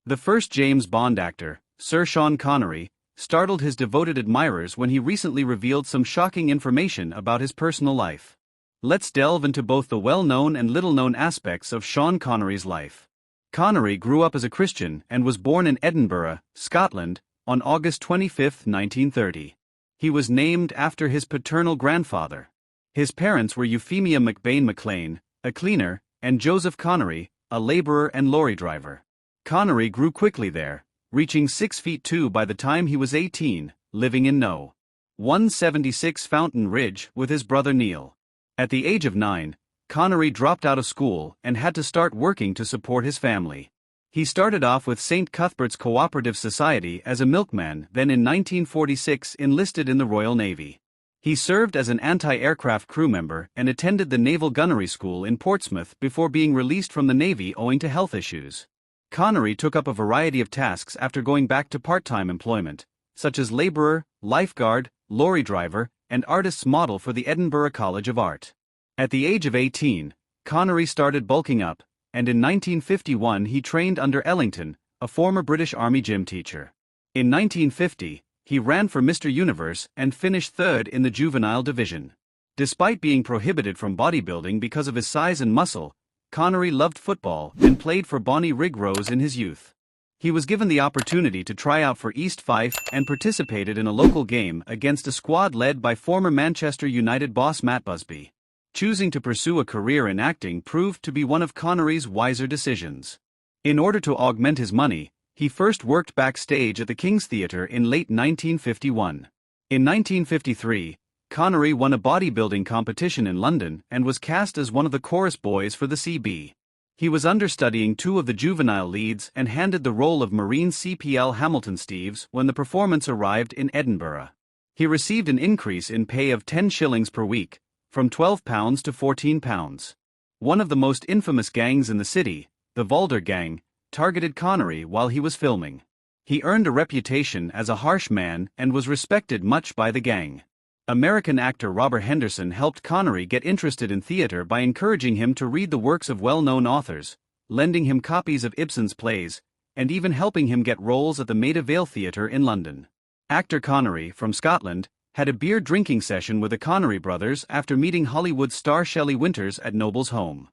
The first James Bond actor, Sir Sean Connery, startled his devoted admirers when he recently revealed some shocking information about his personal life. Let's delve into both the well-known and little-known aspects of Sean Connery's life. Connery grew up as a Christian and was born in Edinburgh, Scotland, on August 25, 1930. He was named after his paternal grandfather. His parents were Euphemia McBain McLean, a cleaner, and Joseph Connery, a laborer and lorry driver. Connery grew quickly there, reaching 6 feet 2 by the time he was 18, living in No. 176 Fountain Ridge with his brother Neil. At the age of 9, Connery dropped out of school and had to start working to support his family. He started off with St. Cuthbert's Cooperative Society as a milkman, then in 1946 enlisted in the Royal Navy. He served as an anti-aircraft crew member and attended the Naval Gunnery School in Portsmouth before being released from the Navy owing to health issues. Connery took up a variety of tasks after going back to part-time employment, such as laborer, lifeguard, lorry driver, and artist's model for the Edinburgh College of Art. At the age of 18, Connery started bulking up, and in 1951 he trained under Ellington, a former British Army gym teacher. In 1950, he ran for Mr. Universe and finished third in the juvenile division. Despite being prohibited from bodybuilding because of his size and muscle, Connery loved football and played for Bonnie Rigrose in his youth. He was given the opportunity to try out for East Fife and participated in a local game against a squad led by former Manchester United boss Matt Busby. Choosing to pursue a career in acting proved to be one of Connery's wiser decisions. In order to augment his money, he first worked backstage at the King's Theatre in late 1951. In 1953, Connery won a bodybuilding competition in London and was cast as one of the chorus boys for the CB. He was understudying 2 of the juvenile leads and handed the role of Marine CPL Hamilton Steeves when the performance arrived in Edinburgh. He received an increase in pay of 10 shillings per week, from £12 to £14. One of the most infamous gangs in the city, the Vulder Gang, targeted Connery while he was filming. He earned a reputation as a harsh man and was respected much by the gang. American actor Robert Henderson helped Connery get interested in theater by encouraging him to read the works of well-known authors, lending him copies of Ibsen's plays, and even helping him get roles at the Maida Vale Theatre in London. Actor Connery, from Scotland, had a beer drinking session with the Connery brothers after meeting Hollywood star Shelley Winters at Noble's home.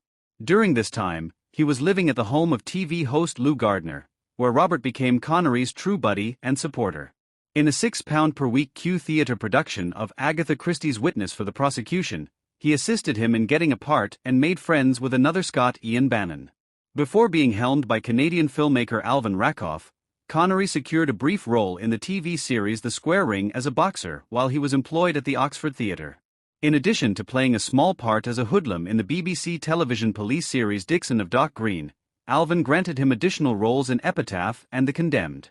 During this time, he was living at the home of TV host Lou Gardner, where Robert became Connery's true buddy and supporter. In a £6 per week Q Theatre production of Agatha Christie's Witness for the Prosecution, he assisted him in getting a part and made friends with another Scot, Ian Bannon. Before being helmed by Canadian filmmaker Alvin Rakoff, Connery secured a brief role in the TV series The Square Ring as a boxer while he was employed at the Oxford Theatre. In addition to playing a small part as a hoodlum in the BBC television police series Dixon of Dock Green, Alvin granted him additional roles in Epitaph and The Condemned.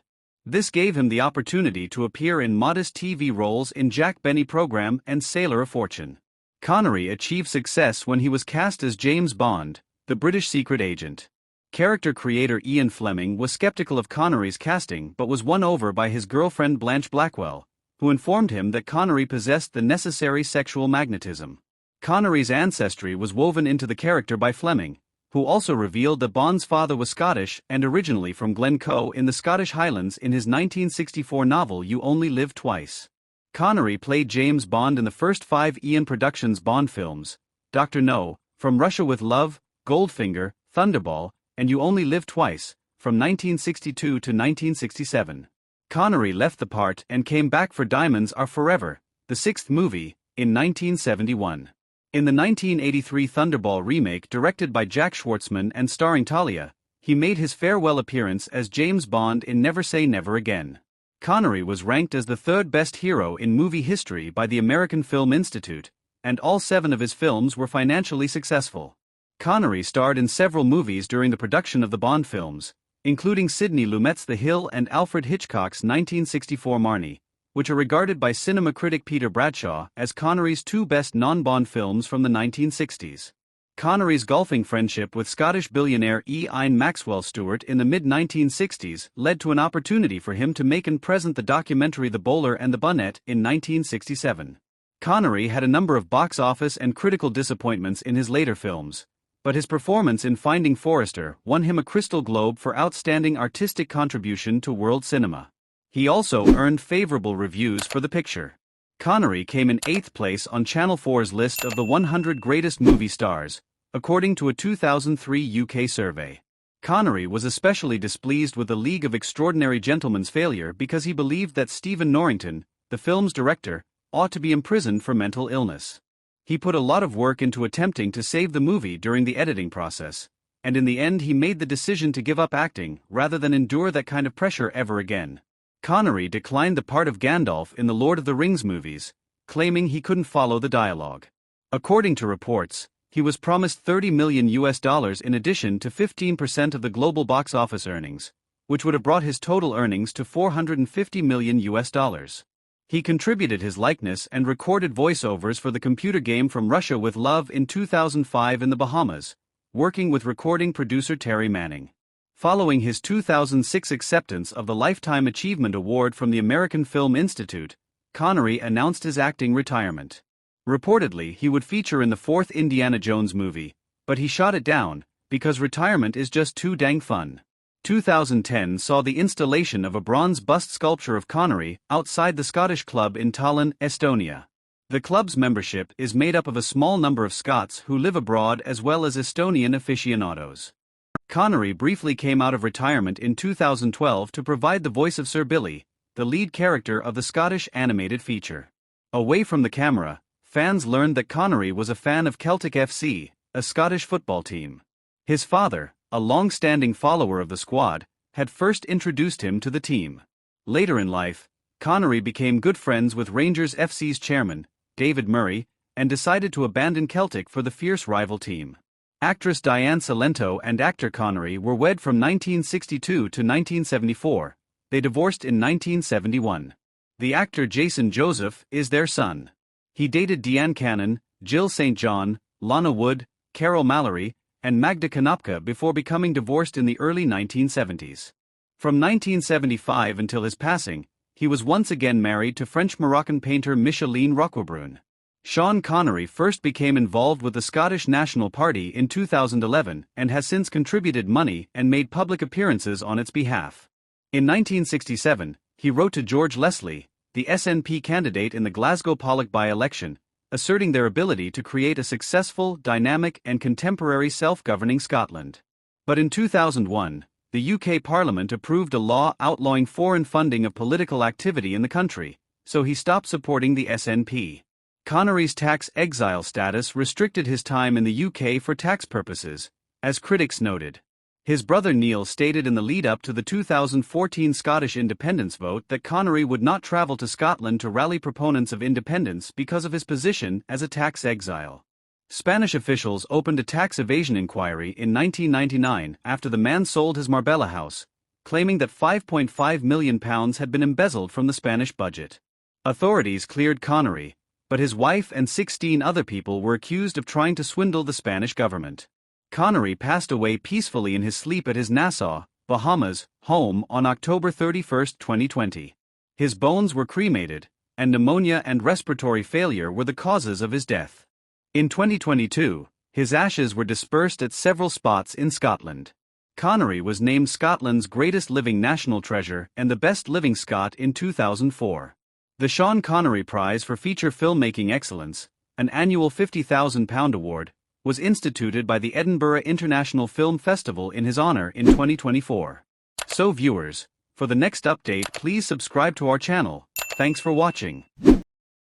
This gave him the opportunity to appear in modest TV roles in Jack Benny Program and Sailor of Fortune. Connery achieved success when he was cast as James Bond, the British secret agent. Character creator Ian Fleming was skeptical of Connery's casting but was won over by his girlfriend Blanche Blackwell, who informed him that Connery possessed the necessary sexual magnetism. Connery's ancestry was woven into the character by Fleming, who also revealed that Bond's father was Scottish and originally from Glencoe in the Scottish Highlands in his 1964 novel You Only Live Twice. Connery played James Bond in the first 5 Ian Productions Bond films, Dr. No, From Russia with Love, Goldfinger, Thunderball, and You Only Live Twice, from 1962 to 1967. Connery left the part and came back for Diamonds Are Forever, the 6th movie, in 1971. In the 1983 Thunderball remake directed by Jack Schwartzman and starring Talia, he made his farewell appearance as James Bond in Never Say Never Again. Connery was ranked as the 3rd best hero in movie history by the American Film Institute, and all 7 of his films were financially successful. Connery starred in several movies during the production of the Bond films, including Sidney Lumet's The Hill and Alfred Hitchcock's 1964 Marnie, which are regarded by cinema critic Peter Bradshaw as Connery's 2 best non-Bond films from the 1960s. Connery's golfing friendship with Scottish billionaire Ian Maxwell Stewart in the mid-1960s led to an opportunity for him to make and present the documentary The Bowler and the Bunnet in 1967. Connery had a number of box office and critical disappointments in his later films, but his performance in Finding Forrester won him a Crystal Globe for outstanding artistic contribution to world cinema. He also earned favorable reviews for the picture. Connery came in 8th place on Channel 4's list of the 100 greatest movie stars, according to a 2003 UK survey. Connery was especially displeased with The League of Extraordinary Gentlemen's failure because he believed that Stephen Norrington, the film's director, ought to be imprisoned for mental illness. He put a lot of work into attempting to save the movie during the editing process, and in the end he made the decision to give up acting rather than endure that kind of pressure ever again. Connery declined the part of Gandalf in the Lord of the Rings movies, claiming he couldn't follow the dialogue. According to reports, he was promised $30 million in addition to 15% of the global box office earnings, which would have brought his total earnings to $450 million. He contributed his likeness and recorded voiceovers for the computer game From Russia with Love in 2005 in the Bahamas, working with recording producer Terry Manning. Following his 2006 acceptance of the Lifetime Achievement Award from the American Film Institute, Connery announced his acting retirement. Reportedly, he would feature in the 4th Indiana Jones movie, but he shot it down, because retirement is just too dang fun. 2010 saw the installation of a bronze bust sculpture of Connery outside the Scottish Club in Tallinn, Estonia. The club's membership is made up of a small number of Scots who live abroad as well as Estonian aficionados. Connery briefly came out of retirement in 2012 to provide the voice of Sir Billy, the lead character of the Scottish animated feature. Away from the camera, fans learned that Connery was a fan of Celtic FC, a Scottish football team. His father, a long-standing follower of the squad, had first introduced him to the team. Later in life, Connery became good friends with Rangers FC's chairman, David Murray, and decided to abandon Celtic for the fierce rival team. Actress Diane Salento and actor Connery were wed from 1962 to 1974. They divorced in 1971. The actor Jason Joseph is their son. He dated Deanne Cannon, Jill St. John, Lana Wood, Carol Mallory, and Magda Konopka before becoming divorced in the early 1970s. From 1975 until his passing, he was once again married to French-Moroccan painter Micheline Roquebrune. Sean Connery first became involved with the Scottish National Party in 2011 and has since contributed money and made public appearances on its behalf. In 1967, he wrote to George Leslie, the SNP candidate in the Glasgow Pollock by-election, asserting their ability to create a successful, dynamic and contemporary self-governing Scotland. But in 2001, the UK Parliament approved a law outlawing foreign funding of political activity in the country, so he stopped supporting the SNP. Connery's tax exile status restricted his time in the UK for tax purposes, as critics noted. His brother Neil stated in the lead-up to the 2014 Scottish independence vote that Connery would not travel to Scotland to rally proponents of independence because of his position as a tax exile. Spanish officials opened a tax evasion inquiry in 1999 after the man sold his Marbella house, claiming that £5.5 million had been embezzled from the Spanish budget. Authorities cleared Connery, but his wife and 16 other people were accused of trying to swindle the Spanish government. Connery passed away peacefully in his sleep at his Nassau, Bahamas, home on October 31, 2020. His bones were cremated, and pneumonia and respiratory failure were the causes of his death. In 2022, his ashes were dispersed at several spots in Scotland. Connery was named Scotland's greatest living national treasure and the best living Scot in 2004. The Sean Connery Prize for Feature Filmmaking Excellence, an annual £50,000 award, was instituted by the Edinburgh International Film Festival in his honor in 2024. So viewers, for the next update please subscribe to our channel. Thanks for watching.